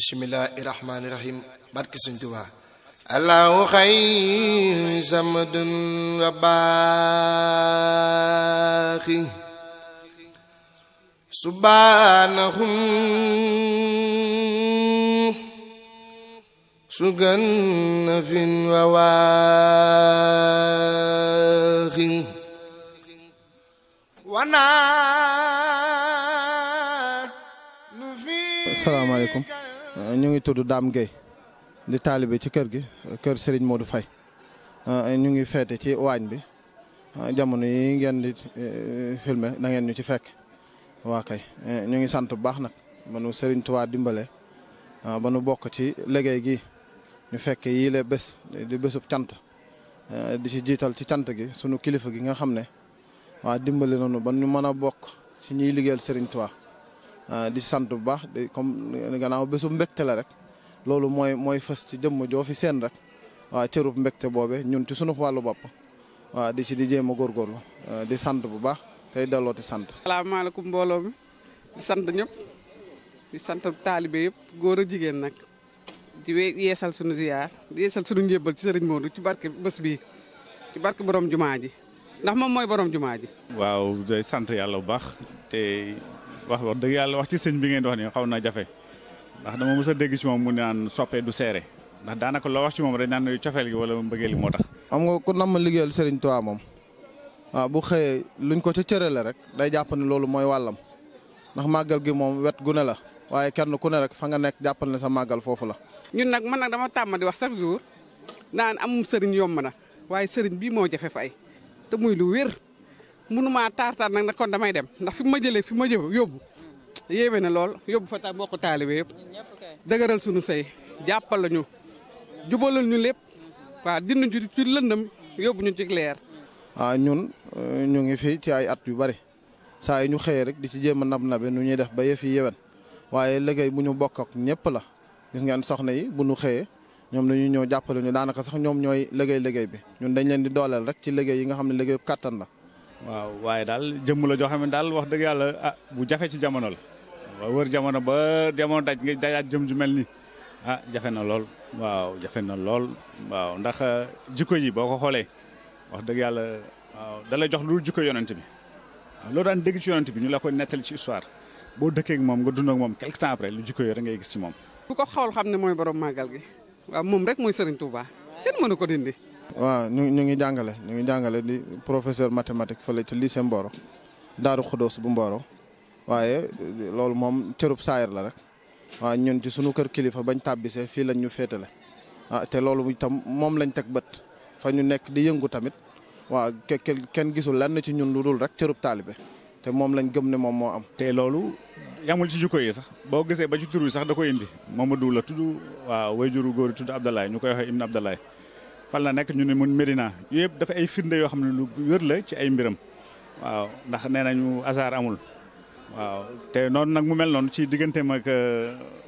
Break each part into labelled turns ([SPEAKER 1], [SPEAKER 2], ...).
[SPEAKER 1] bismillahi rahmaani rahim barki Sëñ Tuubaa allahu xayr samadun wa baaxi subhanahum sugan fin wa waaxi wana.
[SPEAKER 2] Asalaamaaleykum ñu ngi tudd Dame Gueye di taalibe ci kër gi kër Serigne Modou Faye ñu ngi feete ci waañ bi jamono yi ngeen di filmer na ngeen ñu ci fekk waa kay ñu ngi sant bu baax nag manu Serigne Touba dimbale ba nu bokk ci liggéey gi ñu fekk yii la bés di bésub cant di ci jiital ci cant gi sunu kilifa gi nga xam ne waa dimbale nañu ba ñu mën a bokk ci ñiy liggéeyal Serigne Touba di sant bu baax di comme gannaaw bésu mbégte la rek loolu mooy fës ci jëmm joo fi seen rek waaw cërub mbégte boobe ñun ci sunu wàllu bopp waaw di ci di jéem a góorgóorlu di sant bu baax tey delloo di sant.
[SPEAKER 3] salaamaaleykum mbooloo mi di sant ñëpp di sant taalibe yëpp góor a jigéen nag di yeesal sunu ziyaar di yeesal sunu njébbal ci Serigne Modou ci barke bés bii ci barke borom jumaa ji ndax moom mooy borom jumaa ji.
[SPEAKER 4] waaw day sant yàlla bu baax te. wax dëgg yàlla wax ci sëñ bi ngeen di wax ni xaw na jafe ndax dama mës a dégg ci moom mu naan soppee du seere ndax daanaka loo wax ci moom rek naan cofeel gi wala mbëggeel gi moo tax.
[SPEAKER 2] xam nga ku nam ma liggéeyal Serigne Touba moom waaw bu xëyee luñ ko ca cërale rek day jàpp ne loolu mooy wàllam ndax màggal gi moom wet gu ne la waaye kenn ku ne rek fa nga nekk jàppal ne sa màggal foofu la.
[SPEAKER 3] ñun nag man nag dama tàmm di wax chaque jour naan amum sëriñ yomb na waaye sëriñ bii moo jafe fay te muy lu wér. mënumaa taar nag kon damay dem ndax fi ma jëlee fi ma yóbbu yéeme na lool yóbbu fa ta mbokk taalibe yëpp dëgëral suñu sëy jàppal la ñu jubalal ñu lépp waaw dindi ñu ci lëndëm yóbbu ñu ci leer.
[SPEAKER 2] waaw ñun ñu ngi fi ci ay at yu bari saa yi ñu xëyee rek di ci jéem a nab-nabe nu ñuy def ba yëf yi yewen waaye liggéey bu ñu bokk ak ñëpp la gis ngeen soxna yi bu ñu xëyee ñoom dañuy ñëw jàppale ñu daanaka sax ñoom ñooy liggéey bi ñun dañ leen di dooleel rek ci liggéey yi nga xam ne liggéey kàttan la.
[SPEAKER 4] waaw waaye daal jëmm la joo xam ne daal wax dëgg yàlla bu jafe ci jamono la waaw wër jamono ba jamono daj nga dajaat jëm ju mel ni jafe na lool waaw jafe na lool waaw ndax jikko yi boo ko xoolee wax dëgg yàlla waaw da lay jox lu jikko yonent bi loo daan dégg ci yonent bi ñu la koy nettali ci histoire boo dëkkee ak moom nga dund ak moom quelque temps après lu jikko yi rek ngay gis ci moom.
[SPEAKER 3] bu ko xool xam ne mooy borom màggal gi waaw moom rek mooy Serigne Touba kenn mënu ko dindi.
[SPEAKER 2] waaw ñu ngi jàngale di professeur mathématique fële ci lycée Mboro Daaru Xudoos bu Mboro waaye loolu moom cërub saayir la rek waaw ñun ci sunu kër kilifa bañ tàbbisee fii lañ ñu féetale te loolu itam moom lañ teg bët fa ñu nekk di yëngu tamit waaw kenn gisul lenn ci ñun lu dul rek cërub taalibe te moom lañ gëm ne moom moo am.
[SPEAKER 4] te loolu yamul ci jikko yi sax boo gisee ba ci tur yi sax da koy indi Mamadou la tudd waaw wayjuru góor yi tudd Abdoulaye ñu koy waxee Ibn Abdoulaye fan la nekk ñu ne mun Médina yooyu yëpp dafa ay firnde yoo xam ne lu wér la ci ay mbiram waaw ndax nee nañu hasard amul waaw te noonu nag mu mel noonu ci digganteem ak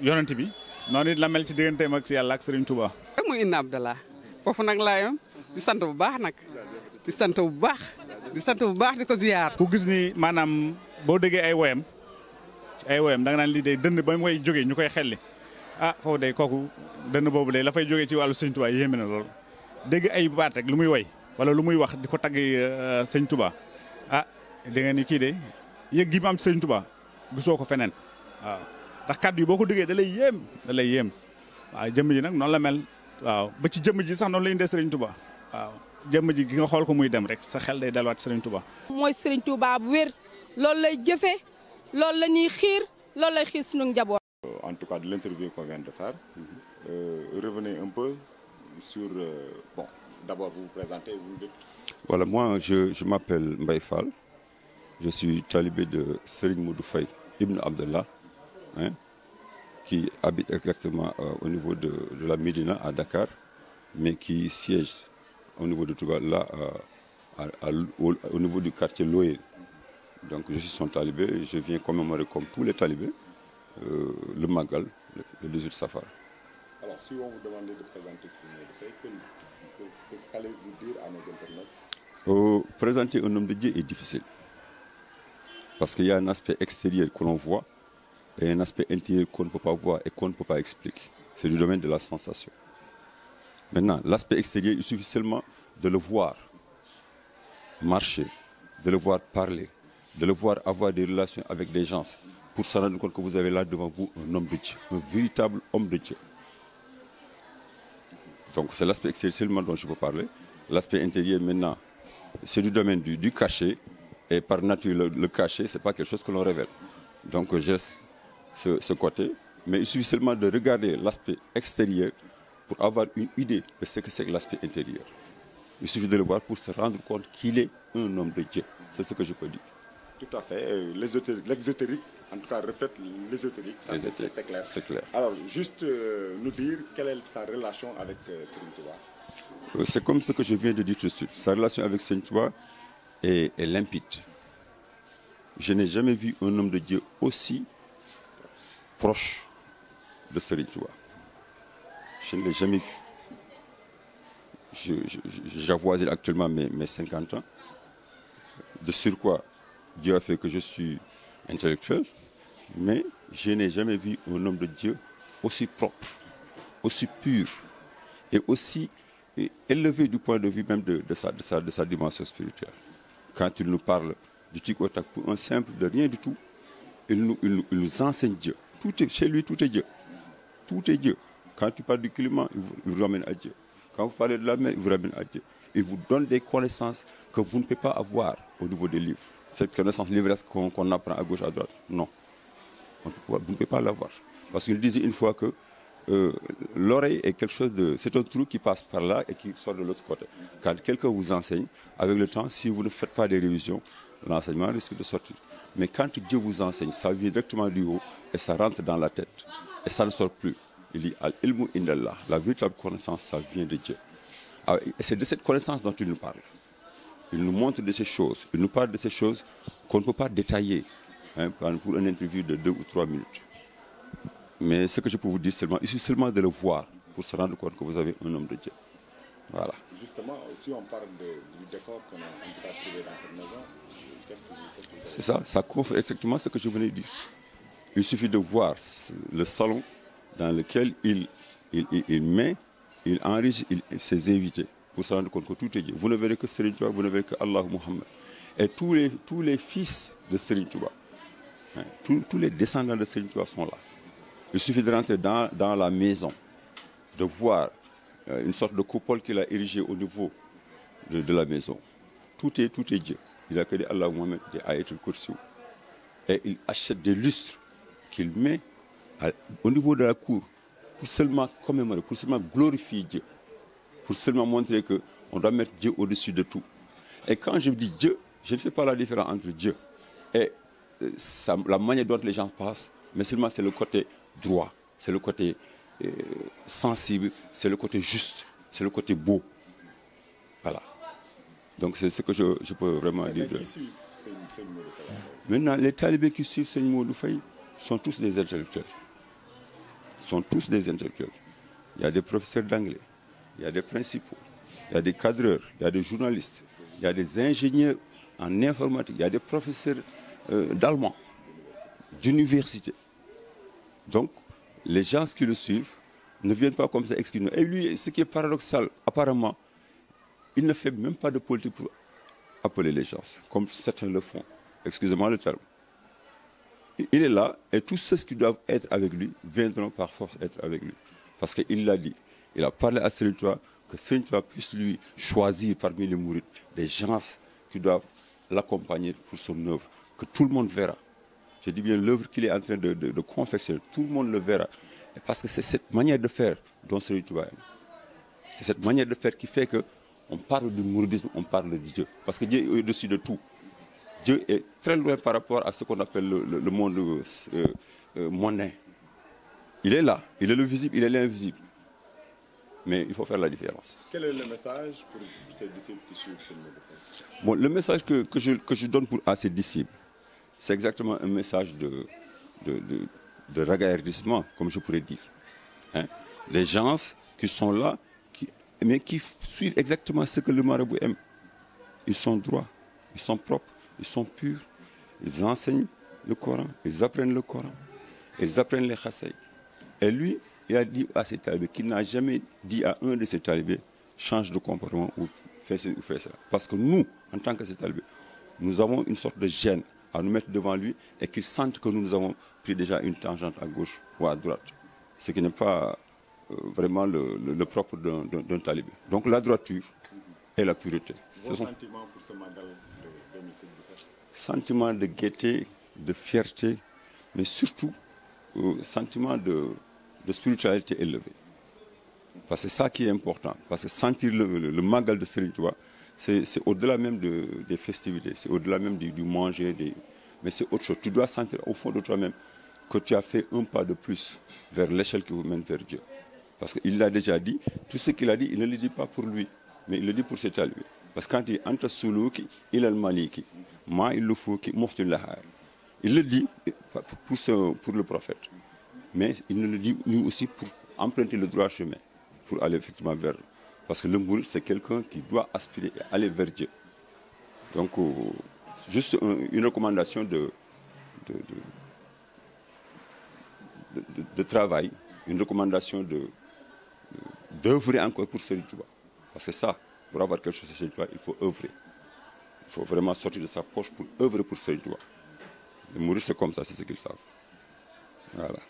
[SPEAKER 4] yonent bi noonu it la mel ci digganteem ak yàlla ak Serigne Touba.
[SPEAKER 3] rek muy Ibn Abdallah foofu nag laa yam di sant bu baax nag di sant bu baax di ko ziyaar.
[SPEAKER 4] ku gis ni maanaam boo déggee ay woyam da nga naan lii day dënn ba mu koy jógee ñu koy xelli foofu day kooku dënn boobu day la fay jógee ci wàllu Serigne Touba yéeme na lool. dégg ay baat rek lu muy woy wala lu muy wax di ko tagg sëñ Touba da ngeen ni kii de yëg gi mu am ci sëñ Touba gisoo ko feneen waaw ndax kàddu yi boo ko déggee da lay yéem waaw jëmm ji nag noonu la mel waaw ba ci jëmm ji sax noonu la indee sëriñ Touba waaw jëmm ji gi nga xool ko muy dem rek sa xel day delluwaat sëriñ Touba.
[SPEAKER 5] mooy sëriñ Touba bu wér loolu lay jëfe loolu la ñuy xiir loolu lay xiir sunu njaboot.
[SPEAKER 6] En tout cas de l'interview qu'on vient de faire revenez un peu sur d'abord vous vous présentez, vous me dites.
[SPEAKER 7] Voilà, moi je m'appelle Mbaye Fall, je suis talibé de Serigne Modou Faye Ibn Abdallah, qui habite exactement au niveau de la Médina à Dakar, mais qui siège au niveau de Touba, là au niveau du quartier Loé. Donc je suis son talibé, je viens commémorer comme tous les talibés le Magal, le 18 Safar.
[SPEAKER 6] Alors si on vous demandait de présenter Serigne Modou Faye, qu'allez-vous dire à nos internautes?
[SPEAKER 7] Présenter un homme de Dieu est difficile. Parce qu'il y a un aspect extérieur que l'on voit et un aspect intérieur qu'on ne peut pas voir et qu'on ne peut pas expliquer. C'est du domaine de la sensation. Maintenant, l'aspect extérieur, il suffit seulement de le voir marcher, de le voir parler, de le voir avoir des relations avec des gens pour se rendre compte que vous avez là devant vous un homme de Dieu, un véritable homme de Dieu. Donc c'est l'aspect extérieur seulement dont je peux parler. L'aspect intérieur maintenant, c'est du domaine du cachet. Et par nature, le cachet, ce n'est pas quelque chose que l'on révèle. Donc j'ai ce côté. Mais il suffit seulement de regarder l'aspect extérieur pour avoir une idée de ce que c'est que l'aspect intérieur. Il suffit de le voir pour se rendre compte qu'il est un homme de Dieu. C'est ce que je peux dire.
[SPEAKER 6] Tout à fait. L'exotérique, en tout cas, reflète l'ésotérique. C'est clair.
[SPEAKER 7] C'est clair.
[SPEAKER 6] Alors, juste nous dire quelle est sa relation avec Serigne Touba.
[SPEAKER 7] C'est comme ce que je viens de dire tout de suite. Sa relation avec Serigne Touba est limpide. Je n'ai jamais vu un homme de Dieu aussi proche de Serigne Touba. Je ne l'ai jamais vu. J'avoisine actuellement mes 50 ans. De surcroît, Dieu a fait que je suis intellectuel, mais je n'ai jamais vu un homme de Dieu aussi propre, aussi pur et aussi élevé du point de vue même de sa dimension spirituelle. Quand il nous parle du tic au tac pour un simple de rien du tout, il nous enseigne Dieu. Chez lui, tout est Dieu. Tout est Dieu. Quand tu parles du climat, il vous ramène à Dieu. Quand vous parlez de la mer, il vous ramène à Dieu. Il vous donne des connaissances que vous ne pouvez pas avoir au niveau des livres. Cette connaissance livresque qu'on apprend à gauche, à droite. Non. Vous ne pouvez pas l'avoir. Parce qu'il disait une fois que l'oreille est quelque chose de... C'est un trou qui passe par là et qui sort de l'autre côté. Quand quelqu'un vous enseigne, avec le temps, si vous ne faites pas des révisions, l'enseignement risque de sortir. Mais quand Dieu vous enseigne, ça vient directement du haut et ça rentre dans la tête. Et ça ne sort plus. Il dit Al-ilmu indallah. La véritable connaissance, ça vient de Dieu. Et c'est de cette connaissance dont il nous parle. Il nous montre de ces choses. Il nous parle de ces choses qu'on ne peut pas détailler pour une interview de 2 ou 3 minutes. Mais ce que je peux vous dire seulement, il suffit seulement de le voir pour se rendre compte que vous avez un homme de Dieu. Voilà.
[SPEAKER 6] Justement, si on parle du décor qu'on a en tout cas trouvé dans cette maison, qu'est-ce que vous
[SPEAKER 7] C'est ça, ça confirme exactement ce que je venais de dire. Il suffit de voir le salon dans lequel il enrichit ses invités pour se rendre compte que tout est Dieu. Vous ne verrez que Serigne Touba, vous ne verrez que Allah Muhammad. Et tous les fils de Serigne Touba, tous les descendants de Serigne Touba sont là. Il suffit de rentrer dans la maison, de voir une sorte de coupole qu'il a érigée au niveau de la maison. Tout est Dieu. Il a que des Allah Muhammad, des Ayatul Kursi. Et il achète des lustres qu'il met au niveau de la cour pour seulement commémorer, pour seulement glorifier Dieu, pour seulement montrer qu'on doit mettre Dieu au-dessus de tout. Et quand je dis Dieu, je ne fais pas la différence entre Dieu et la manière dont les gens passent, mais seulement c'est le côté droit, c'est le côté sensible, c'est le côté juste, c'est le côté beau. Voilà. Donc c'est ce que je peux vraiment dire. Maintenant, les talibés qui suivent Serigne Modou Faye sont tous des intellectuels. Sont tous des intellectuels. Il y a des professeurs d'anglais, il y a des principaux, il y a des cadreurs, il y a des journalistes, il y a des ingénieurs en informatique, il y a des professeurs d'allemand, d'université. Donc, les gens qui le suivent ne viennent pas comme ça excusez-nous. Et lui, ce qui est paradoxal, apparemment, il ne fait même pas de politique pour appeler les gens, comme certains le font. Excusez-moi le terme. Il est là et tous ceux qui doivent être avec lui viendront par force être avec lui. Parce qu'il l'a dit. Il a parlé à Serigne Touba que Serigne Touba puisse lui choisir parmi les mourides des gens qui doivent l'accompagner pour son œuvre, que tout le monde verra. Je dis bien l'œuvre qu'il est en train de confectionner, tout le monde le verra. Et parce que c'est cette manière de faire dont Serigne Touba aime. C'est cette manière de faire qui fait qu'on parle du mouridisme, on parle de Dieu. Parce que Dieu est au-dessus de tout. Dieu est très loin par rapport à ce qu'on appelle le monde mondain. Il est là, il est le visible, il est l'invisible. Mais il faut faire la différence.
[SPEAKER 6] Quel est le message pour ces disciples qui suivent Serigne Modou Faye?
[SPEAKER 7] Bon, le message que je donne à ces disciples, c'est exactement un message de ragaillardissement, comme je pourrais dire. Les gens qui sont là, mais qui suivent exactement ce que le marabout aime. Ils sont droits, ils sont propres, ils sont purs, ils enseignent le Coran, ils apprennent le Coran. ils apprennent les khasaïd. Et lui, il a dit à ses talibés qu'il n'a jamais dit à un de ses talibés change de comportement ou fais ça ou fais ça. Parce que nous, en tant que ses talibés, nous avons une sorte de gêne à nous mettre devant lui et qu'il sente que nous avons pris déjà une tangente à gauche ou à droite. Ce qui n'est pas vraiment le propre d'un talibé. Donc la droiture et la pureté.
[SPEAKER 6] Vos sentiments pour ce Magal de 2017?
[SPEAKER 7] Sentiment de gaieté, de fierté, mais surtout sentiment de spiritualité élevée. Parce que c'est ça qui est important. Parce que sentir le Magal de Serigne Touba, c'est au-delà même des festivités, c'est au-delà même du manger, mais c'est autre chose. Tu dois sentir au fond de toi-même que tu as fait un pas de plus vers l'échelle qui vous mène vers Dieu. Parce qu'il l'a déjà dit, tout ce qu'il a dit, il ne le dit pas pour lui, mais il le dit pour ses talibés. Parce que quand il dit Anta Suluki, il al Maliki, Ma il le faut qui il le dit pour le prophète. Mais il ne le dit nous aussi pour emprunter le droit chemin, pour aller effectivement vers. Parce que le mouride, c'est quelqu'un qui doit aspirer et aller vers Dieu. Donc, juste une recommandation de travail, une recommandation d'œuvrer encore pour Serigne Touba. Parce que ça, pour avoir quelque chose chez Serigne Touba, il faut œuvrer. Il faut vraiment sortir de sa poche pour œuvrer pour Serigne Touba. Les mourir, c'est comme ça, c'est ce qu'ils savent. Voilà.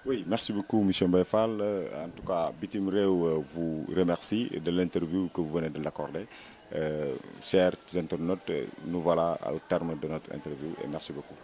[SPEAKER 6] Oui, merci beaucoup, M. Mbaye Fall. En tout cas, Bitim Réew vous remercie de l'interview que vous venez de l'accorder. Chers internautes, nous voilà au terme de notre interview et merci beaucoup.